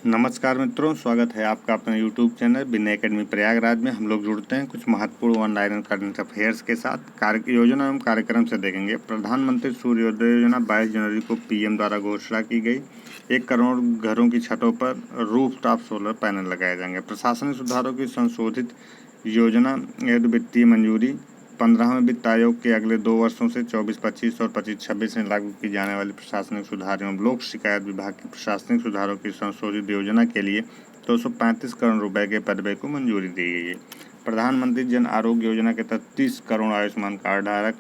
नमस्कार मित्रों, स्वागत है आपका अपने YouTube चैनल विनय एकेडमी प्रयागराज में। हम लोग जुड़ते हैं कुछ महत्वपूर्ण ऑनलाइन करंट अफेयर्स के साथ। कार्य योजना एवं कार्यक्रम से देखेंगे। प्रधानमंत्री सूर्योदय योजना 22 जनवरी को पीएम द्वारा घोषणा की गई। 1 करोड़ घरों की छतों पर रूफटॉप सोलर पैनल लगाए जाएंगे। प्रशासनिक सुधारों की संशोधित योजना वित्तीय मंजूरी। 15वें वित्त आयोग के अगले 2 वर्षों से 24-25 और 25-26 में लागू की जाने वाली प्रशासनिक सुधार एवं लोक शिकायत विभाग की प्रशासनिक सुधारों की संशोधित योजना के लिए 235 करोड़ रुपए के पदव्य को मंजूरी दी गई है। प्रधानमंत्री जन आरोग्य योजना के तहत 30 करोड़ आयुष्मान कार्ड धारक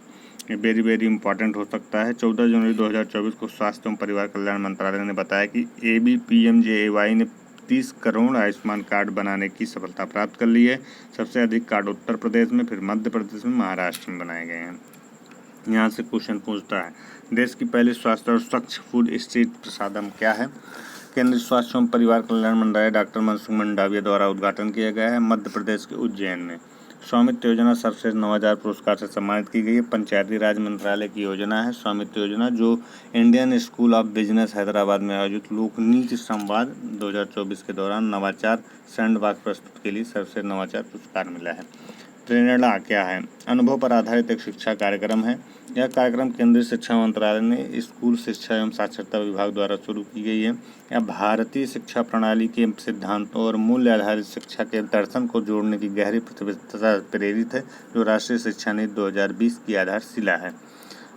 वेरी इंपॉर्टेंट हो सकता है। 14 जनवरी 2024 को स्वास्थ्य एवं परिवार कल्याण मंत्रालय ने बताया कि ABPMJAY ने 30 करोड़ आयुष्मान कार्ड बनाने की सफलता प्राप्त कर ली है। सबसे अधिक कार्ड उत्तर प्रदेश में, फिर मध्य प्रदेश में, महाराष्ट्र में बनाए गए हैं। यहाँ से क्वेश्चन पूछता है, देश की पहली स्वास्थ्य और स्वच्छ फूड स्ट्रीट प्रसादम क्या है? केंद्रीय स्वास्थ्य एवं परिवार कल्याण मंत्रालय डॉक्टर मनसुख मंडाविया द्वारा उद्घाटन किया गया है मध्य प्रदेश के उज्जैन में। स्वामित्व योजना सर्वश्रेष्ठ 9000 पुरस्कार से सम्मानित की गई है। पंचायती राज मंत्रालय की योजना है स्वामित्व योजना, जो Indian school of business Hyderabad में आयोजित लोकनीति संवाद 2024 के दौरान नवाचार सैंडबॉक्स प्रस्तुत के लिए सर्वश्रेष्ठ नवाचार पुरस्कार मिला है। प्रेरणा क्या है? अनुभव पर आधारित एक शिक्षा कार्यक्रम है। यह कार्यक्रम केंद्रीय शिक्षा मंत्रालय ने स्कूल शिक्षा एवं साक्षरता विभाग द्वारा शुरू की गई है। यह भारतीय शिक्षा प्रणाली के सिद्धांतों और मूल्य आधारित शिक्षा के दर्शन को जोड़ने की गहरी प्रतिबद्धता प्रेरित है, जो राष्ट्रीय शिक्षा नीति 2020 की आधारशिला है।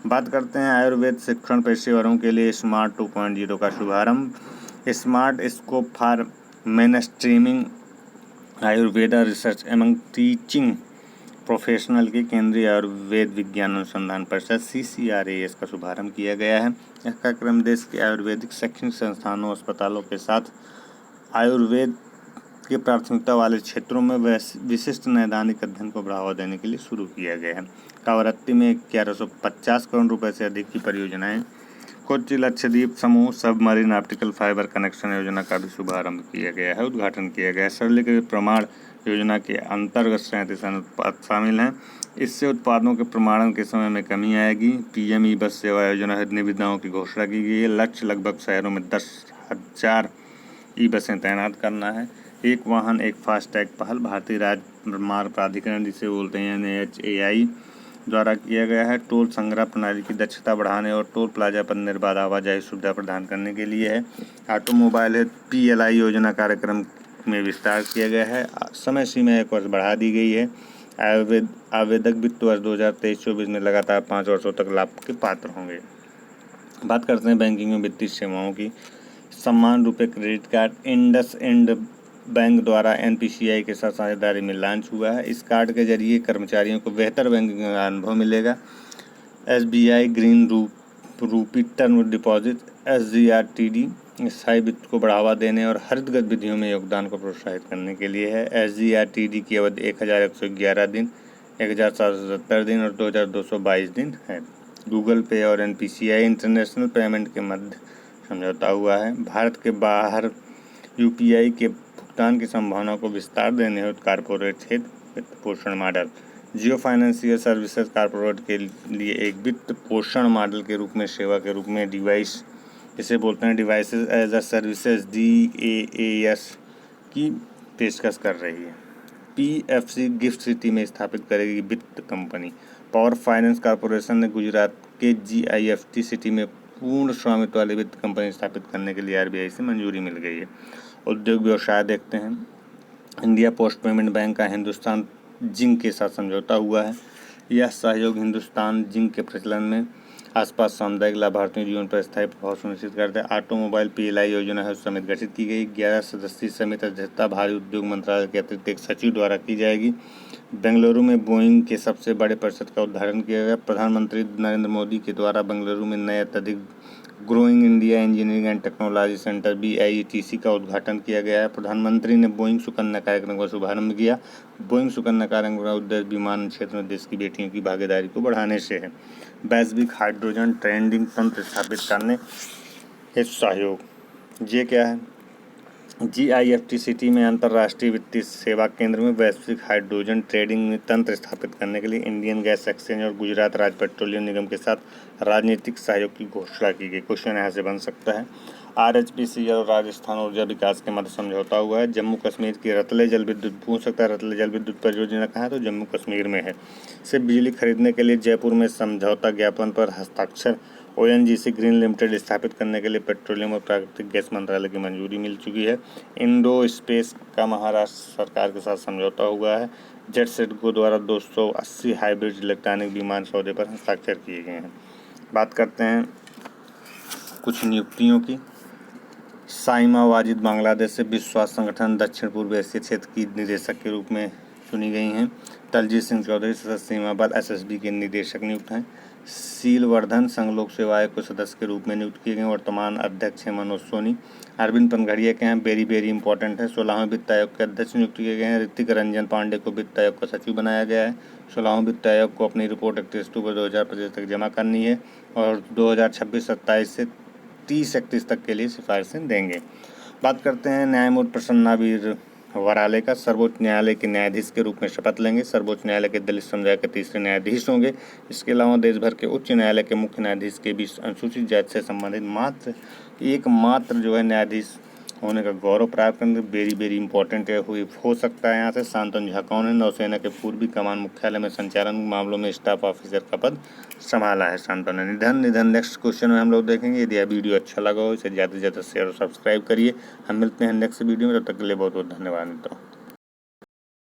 बात करते हैं आयुर्वेद शिक्षण पेशेवरों के लिए स्मार्ट 2.0 का शुभारंभ। Smart scope for mainstreaming Ayurveda research among teaching professional की केंद्रीय आयुर्वेद विज्ञान अनुसंधान परिषद CCRAS का शुभारंभ किया गया है। यह कार्यक्रम देश के आयुर्वेदिक शैक्षणिक संस्थानों अस्पतालों के साथ आयुर्वेद के प्राथमिकता वाले क्षेत्रों में विशिष्ट नैदानिक अध्ययन को बढ़ावा देने के लिए शुरू किया गया है। कावरत्ती में 1150 करोड़ रुपए से अधिक की परियोजनाएं। कोच्चि लक्षद्वीप समूह सबमरीन ऑप्टिकल फाइबर कनेक्शन योजना का भी शुभारंभ किया गया है, उद्घाटन किया गया है। सरलीकृत प्रमाण योजना के अंतर्गत 37 उत्पाद शामिल हैं। इससे उत्पादों के प्रमाणन के समय में कमी आएगी। PM ई बस सेवा योजना हेतु निविदाओं की घोषणा की गई है। लक्ष्य लगभग शहरों में 10,000 ई बसें तैनात करना है। एक वाहन एक फास्टैग पहल भारतीय राजमार्ग प्राधिकरण, जिसे बोलते हैं NHAI, द्वारा किया गया है। टोल संग्रह प्रणाली की दक्षता बढ़ाने और टोल प्लाजा पर निर्बाध आवाजाही सुविधा प्रदान करने के लिए है। ऑटोमोबाइल हेतु PLI योजना कार्यक्रम में विस्तार किया गया है। समय सीमा 1 वर्ष बढ़ा दी गई है। आवेदक वित्त वर्ष 2023-24 में लगातार 5 वर्षों तक लाभ के पात्र होंगे। बात करते हैं बैंकिंग में वित्तीय सेवाओं की। सम्मान रूपे क्रेडिट कार्ड इंडसइंड बैंक द्वारा NPCI के साथ साझेदारी में लॉन्च हुआ है। इस कार्ड के जरिए कर्मचारियों को बेहतर बैंकिंग का अनुभव मिलेगा। SBI ग्रीन रूपी टर्म डिपॉजिट SGRTD स्थायी वित्त को बढ़ावा देने और हरित गतिविधियों में योगदान को प्रोत्साहित करने के लिए है। SGRTD की अवधि 1111 दिन, 1770 दिन और 2222 दिन है। गूगल पे और NPCI इंटरनेशनल पेमेंट के मध्य समझौता हुआ है। भारत के बाहर UPI के भुगतान की संभावना को विस्तार देने हेतु कारपोरेट हित वित्त पोषण मॉडल। जियो फाइनेंशियल सर्विसेज कारपोरेट के लिए एक वित्त पोषण मॉडल के रूप में सेवा के रूप में डिवाइस, इसे बोलते हैं devices as a services DAAS की पेशकश कर रही है। PFC गिफ्ट सिटी में स्थापित करेगी वित्त कंपनी। पावर फाइनेंस कॉर्पोरेशन ने गुजरात के GIFT सिटी में पूर्ण स्वामित्व वाली वित्त कंपनी स्थापित करने के लिए RBI से मंजूरी मिल गई है। उद्योग व्यवसाय देखते हैं। इंडिया पोस्ट पेमेंट बैंक का हिंदुस्तान जिंक के साथ समझौता हुआ है। यह सहयोग हिंदुस्तान जिंक के प्रचलन में आसपास सामुदायिक लाभार्थियों जीवन पर स्थायी प्रभाव सुनिश्चित करता है। ऑटोमोबाइल PLI योजना है समिति गठित की गई। 11 सदस्यीय समिति अध्यक्षता भारी उद्योग मंत्रालय के अतिरिक्त एक सचिव द्वारा की जाएगी। बेंगलुरु में बोइंग के सबसे बड़े परिसर का उद्घाटन किया गया। प्रधानमंत्री नरेंद्र मोदी के द्वारा बेंगलुरु में नए अत्यधिक growing India engineering and technology centre BIETC का उद्घाटन किया गया है। प्रधानमंत्री ने बोइंग सुकन्या कार्यक्रम का शुभारंभ किया। बोइंग सुकन्या कार्यक्रम का उद्देश्य विमान क्षेत्र में देश की बेटियों की भागीदारी को बढ़ाने से है। वैश्विक हाइड्रोजन ट्रेडिंग तंत्र स्थापित करने हेतु सहयोग। ये क्या है? GIFT सिटी में अंतर्राष्ट्रीय वित्तीय सेवा केंद्र में वैश्विक हाइड्रोजन ट्रेडिंग तंत्र स्थापित करने के लिए इंडियन गैस एक्सचेंज और गुजरात राज्य पेट्रोलियम निगम के साथ राजनीतिक सहयोग की घोषणा की गई। क्वेश्चन यहाँ से बन सकता है। RHPCL और राजस्थान ऊर्जा विकास के मध्य समझौता हुआ है। जम्मू कश्मीर की रतले जल विद्युत, पूछ सकता है रतले जल विद्युत परियोजना कहाँ है, तो जम्मू कश्मीर में है। से बिजली खरीदने के लिए जयपुर में समझौता ज्ञापन पर हस्ताक्षर। ONGC ग्रीन लिमिटेड स्थापित करने के लिए पेट्रोलियम और प्राकृतिक गैस मंत्रालय की मंजूरी मिल चुकी है। इंडो स्पेस का महाराष्ट्र सरकार के साथ समझौता हुआ है। जेटसेटको द्वारा 280 हाइब्रिड इलेक्ट्रॉनिक विमान सौदे पर हस्ताक्षर किए गए हैं। बात करते हैं कुछ नियुक्तियों की। साइमा वाजिद बांग्लादेश से विश्व स्वास्थ्य संगठन दक्षिण पूर्व एशिया क्षेत्र की निदेशक के रूप में चुनी गई हैं। दलजीत सिंह चौधरी सतत सीमा बल SSB के निदेशक नियुक्त हैं। सीलवर्धन संघ लोक सेवा आयोग को सदस्य के रूप में नियुक्त किए गए। वर्तमान अध्यक्ष हैं मनोज सोनी। अरविंद पनघड़िया के हैं वेरी इंपॉर्टेंट है। 16वें वित्त आयोग के अध्यक्ष नियुक्त किए गए हैं। ऋतिक रंजन पांडे को वित्त आयोग का सचिव बनाया गया है। 16वें वित्त आयोग को अपनी रिपोर्ट 31 अक्टूबर 2025 तक जमा करनी है और 2026-27 से 30-31 तक के लिए सिफारिशें देंगे। बात करते हैं न्यायमूर्ति प्रसन्नावीर वराले का। सर्वोच्च न्यायालय के न्यायाधीश के रूप में शपथ लेंगे। सर्वोच्च न्यायालय के दलित समुदाय के तीसरे न्यायाधीश होंगे। इसके अलावा देश भर के उच्च न्यायालय के मुख्य न्यायाधीश के बीच अनुसूचित जाति से संबंधित एकमात्र जो है न्यायाधीश होने का गौरव प्राप्त करने। वेरी इंपॉर्टेंट हो सकता है। यहाँ से शांतनु झा कौन है, नौसेना के पूर्वी कमान मुख्यालय में संचालन मामलों में स्टाफ ऑफिसर का पद संभाला है शांतनु ने। निधन नेक्स्ट क्वेश्चन में हम लोग देखेंगे। यदि यह वीडियो अच्छा लगा हो इसे ज़्यादा से ज़्यादा शेयर और सब्सक्राइब करिए। हम मिलते हैं नेक्स्ट वीडियो में, तब तक के लिए बहुत धन्यवाद।